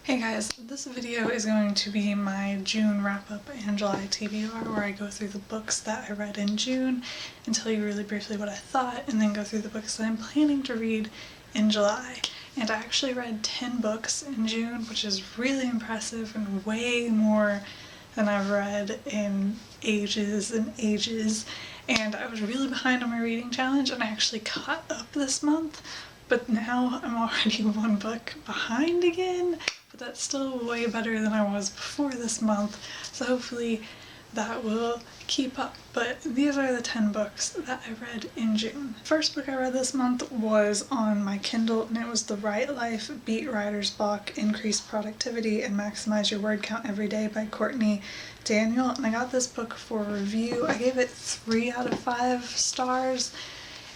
Hey guys, this video is going to be my June wrap-up and July TBR, where I go through the books that I read in June and tell you really briefly what I thought, and then go through the books that I'm planning to read in July. And I actually read 10 books in June, which is really impressive and way more than I've read in ages and ages. And I was really behind on my reading challenge, and I actually caught up this month, but now I'm already one book behind again. But that's still way better than I was before this month, so hopefully that will keep up. But these are the 10 books that I read in June. The first book I read this month was on my Kindle, and it was The Right Life Beat Writer's Block, Increase Productivity and Maximize Your Word Count Every Day by Courtney Daniel. And I got this book for review. I gave it 3 out of 5 stars.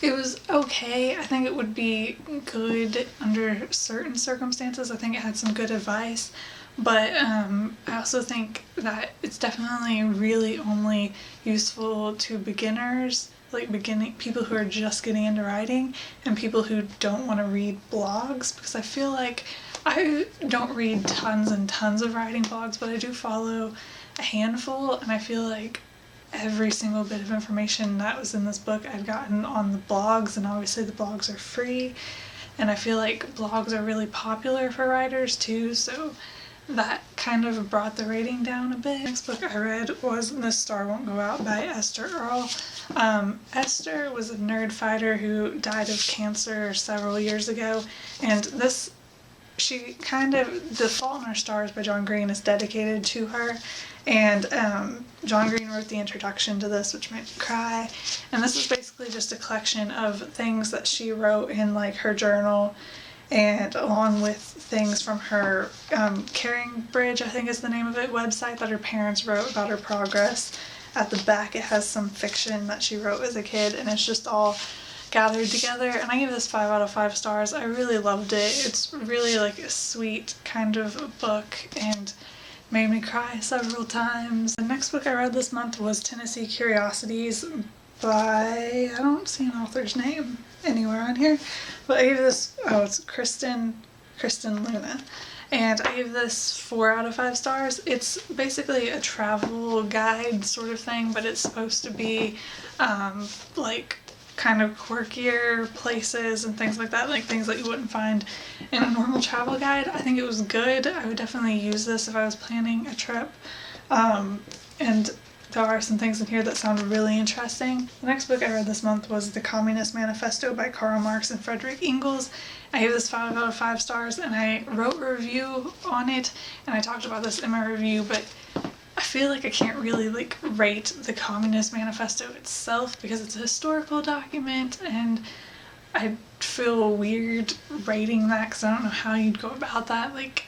It was okay. I think it would be good under certain circumstances. I think it had some good advice, but I also think that it's definitely really only useful to beginners, like people who are just getting into writing and people who don't want to read blogs, because I feel like I don't read tons and tons of writing blogs, but I do follow a handful, and I feel like every single bit of information that was in this book I've gotten on the blogs, and obviously the blogs are free, and I feel like blogs are really popular for writers too, so that kind of brought the rating down a bit. The next book I read was The Star Wont Go Out by Esther Earl. Esther was a nerd fighter who died of cancer several years ago, and The Fault in Our Stars by John Green is dedicated to her, and John Green wrote the introduction to this, which made me cry, and this is basically just a collection of things that she wrote in like her journal, and along with things from her Caring Bridge, I think is the name of it, website that her parents wrote about her progress. At the back it has some fiction that she wrote as a kid, and it's just all gathered together, and I gave this 5 out of 5 stars. I really loved it. It's really like a sweet kind of book and made me cry several times. The next book I read this month was Tennessee Curiosities by, I don't see an author's name anywhere on here, but I gave this, it's Kristen Luna. And I gave this 4 out of 5 stars. It's basically a travel guide sort of thing, but it's supposed to be like kind of quirkier places and things like that, like things that you wouldn't find in a normal travel guide. I think it was good. I would definitely use this if I was planning a trip. And there are some things in here that sound really interesting. The next book I read this month was The Communist Manifesto by Karl Marx and Frederick Engels. I gave this 5 out of 5 stars, and I wrote a review on it, and I talked about this in my review, but I feel like I can't really like rate the Communist Manifesto itself because it's a historical document, and I feel weird rating that because I don't know how you'd go about that, like,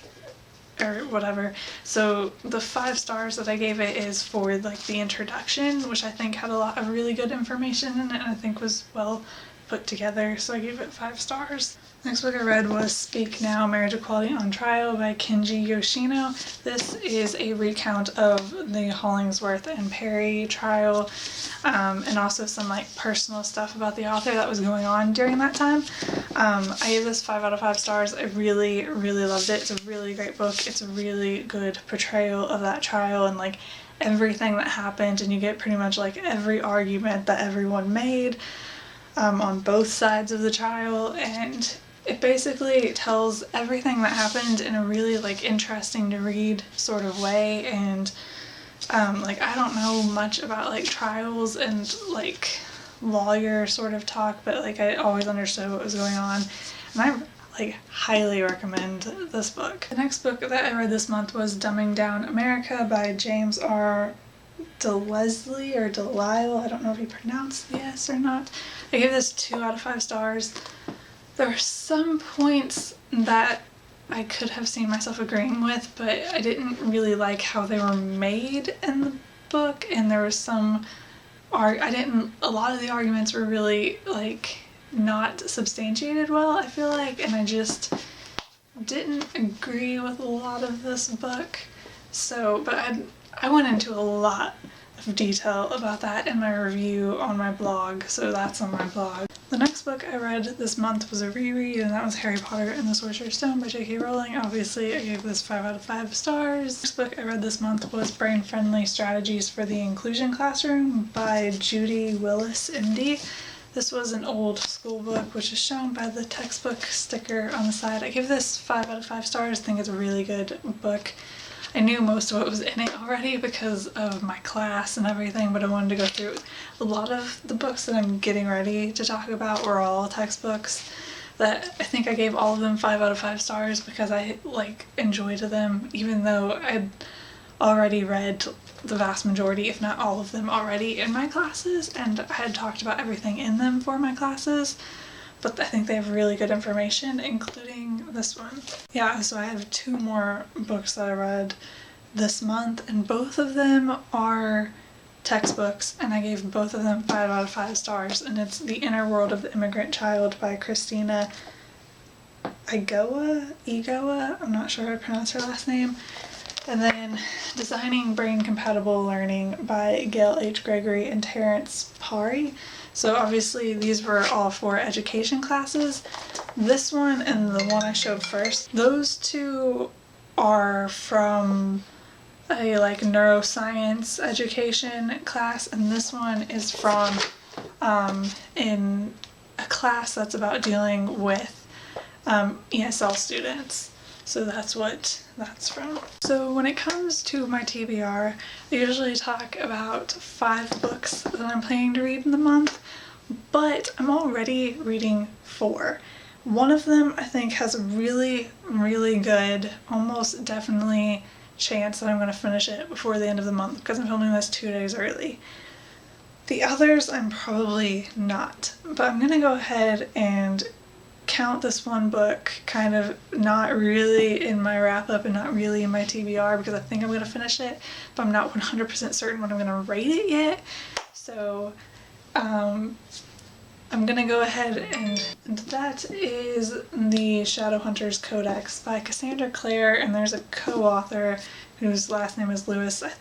or whatever. So the 5 stars that I gave it is for like the introduction, which I think had a lot of really good information in it, and I think was well put together, so I gave it 5 stars. Next book I read was Speak Now, Marriage Equality on Trial by Kenji Yoshino. This is a recount of the Hollingsworth and Perry trial, and also some like personal stuff about the author that was going on during that time. I gave this 5 out of 5 stars. I really, really loved it. It's a really great book. It's a really good portrayal of that trial and like everything that happened, and you get pretty much like every argument that everyone made on both sides of the trial, and it basically tells everything that happened in a really like interesting to read sort of way. And like I don't know much about like trials and like lawyer sort of talk, but like I always understood what was going on, and I like highly recommend this book. The next book that I read this month was Dumbing Down America by James R. DeLisle or Delisle. I don't know if you pronounce the S or not. I gave this 2 out of 5 stars. There are some points that I could have seen myself agreeing with, but I didn't really like how they were made in the book, and there was some a lot of the arguments were really like not substantiated well, I feel like, and I just didn't agree with a lot of this book. So, but I went into a lot of detail about that in my review on my blog, so that's on my blog. The next book I read this month was a reread, and that was Harry Potter and the Sorcerer's Stone by J.K. Rowling. Obviously, I gave this 5 out of 5 stars. The next book I read this month was Brain-Friendly Strategies for the Inclusion Classroom by Judy Willis, MD. This was an old school book, which is shown by the textbook sticker on the side. I give this 5 out of 5 stars. I think it's a really good book. I knew most of what was in it already because of my class and everything, but I wanted to go through a lot of the books that I'm getting ready to talk about were all textbooks that I think I gave all of them 5 out of 5 stars because I enjoyed them, even though I'd already read the vast majority, if not all of them, already in my classes, and I had talked about everything in them for my classes. But I think they have really good information, including this one. Yeah, so I have 2 more books that I read this month, and both of them are textbooks, and I gave both of them 5 out of 5 stars, and it's The Inner World of the Immigrant Child by Christina Egoa, I'm not sure how to pronounce her last name, and then Designing Brain Compatible Learning by Gail H. Gregory and Terrence Pari. So obviously these were all for education classes. This one and the one I showed first, those 2 are from a neuroscience education class, and this one is from in a class that's about dealing with ESL students. So that's what that's from. So when it comes to my TBR, I usually talk about 5 books that I'm planning to read in the month, but I'm already reading 4. One of them I think has a really, really good, almost definitely chance that I'm going to finish it before the end of the month because I'm filming this 2 days early. The others I'm probably not, but I'm going to go ahead and count this one book kind of not really in my wrap-up and not really in my TBR because I think I'm going to finish it, but I'm not 100% certain when I'm going to rate it yet. So I'm going to go ahead and that is the Shadowhunters Codex by Cassandra Clare, and there's a co-author whose last name is Lewis. I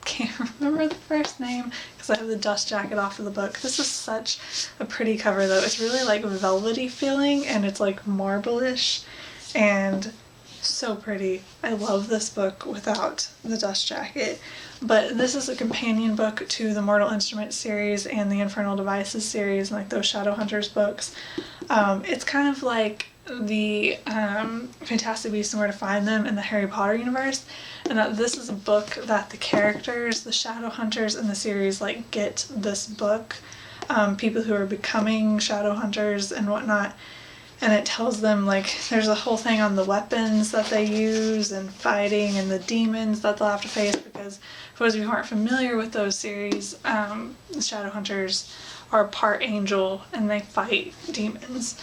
can't remember the first name because I have the dust jacket off of the book. This is such a pretty cover though. It's really velvety feeling, and it's marble-ish and so pretty. I love this book without the dust jacket. But this is a companion book to the Mortal Instruments series and the Infernal Devices series, and those Shadowhunters books. It's kind of like the Fantastic Beasts and Where to Find Them in the Harry Potter universe, and that this is a book that the characters, the Shadowhunters in the series, get this book, people who are becoming Shadowhunters and whatnot, and it tells them, there's a whole thing on the weapons that they use and fighting and the demons that they'll have to face, because for those of you who aren't familiar with those series, the Shadowhunters are part angel and they fight demons.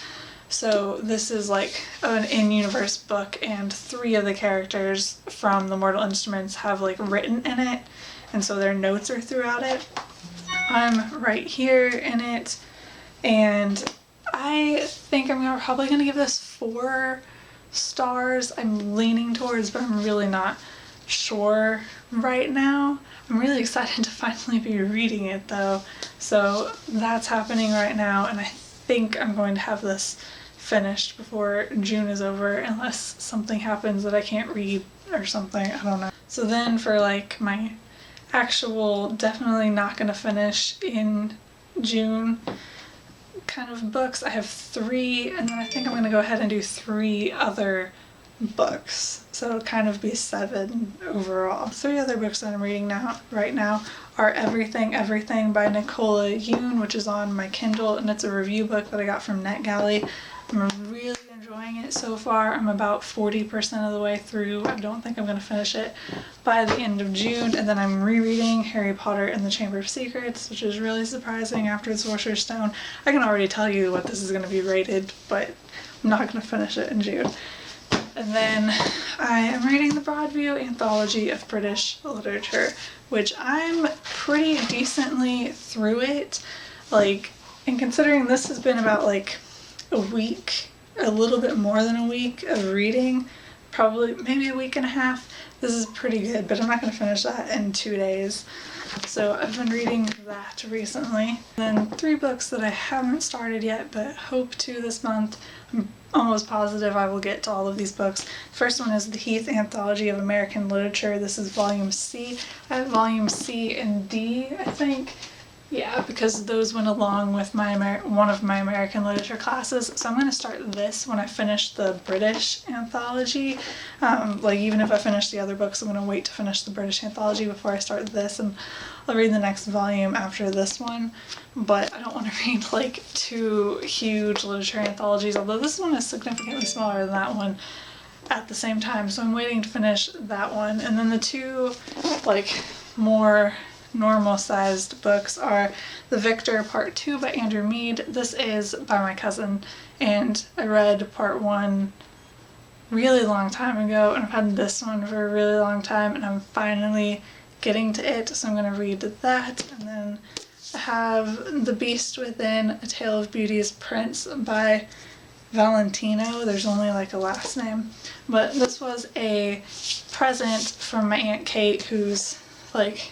So this is an in-universe book, and 3 of the characters from the Mortal Instruments have written in it, and so their notes are throughout it. I'm right here in it, and I think I'm probably going to give this 4 stars. I'm leaning towards, but I'm really not sure right now. I'm really excited to finally be reading it though, so that's happening right now, and I think I'm going to have this finished before June is over unless something happens that I can't read or something, I don't know. So then for my actual definitely not going to finish in June kind of books, I have 3, and then I think I'm going to go ahead and do 3 other books, so it'll kind of be 7 overall. 3 other books that I'm reading right now are Everything by Nicola Yoon, which is on my Kindle, and it's a review book that I got from NetGalley. I'm really enjoying it so far. I'm about 40% of the way through. I don't think I'm going to finish it by the end of June, and then I'm rereading Harry Potter and the Chamber of Secrets, which is really surprising after the Sorcerer's Stone. I can already tell you what this is going to be rated, but I'm not going to finish it in June. And then I am reading the Broadview Anthology of British Literature, which I'm pretty decently through it. And considering this has been about a week, a little bit more than a week of reading, probably maybe a week and a half. This is pretty good, but I'm not going to finish that in 2 days. So I've been reading that recently. Then 3 books that I haven't started yet, but hope to this month. I'm almost positive I will get to all of these books. First one is the Heath Anthology of American Literature. This is volume C. I have volume C and D, I think. Yeah, because those went along with my one of my American literature classes. So I'm going to start this when I finish the British anthology. Like, even if I finish the other books, I'm going to wait to finish the British anthology before I start this, and I'll read the next volume after this one. But I don't want to read like 2 huge literature anthologies, although this one is significantly smaller than that one at the same time. So I'm waiting to finish that one. And then the 2 like more normal sized books are The Victor Part 2 by Andrew Mead. This is by my cousin, and I read Part 1 really long time ago, and I've had this one for a really long time, and I'm finally getting to it, so I'm going to read that. And then I have The Beast Within, A Tale of Beauty's Prince by Valentino. There's only like a last name, but this was a present from my Aunt Kate, who's like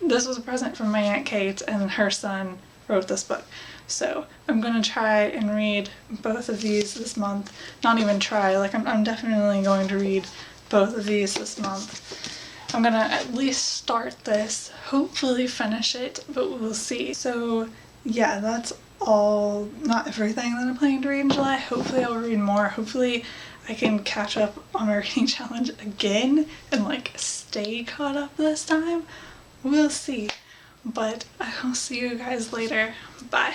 this was a present from my Aunt Kate, and her son wrote this book. So I'm gonna try and read both of these this month. Not even try, like I'm definitely going to read both of these this month. I'm gonna at least start this, hopefully finish it, but we'll see. So yeah, that's all, not everything that I'm planning to read in July. Hopefully I'll read more. Hopefully I can catch up on my reading challenge again and like stay caught up this time. We'll see. But I will see you guys later. Bye.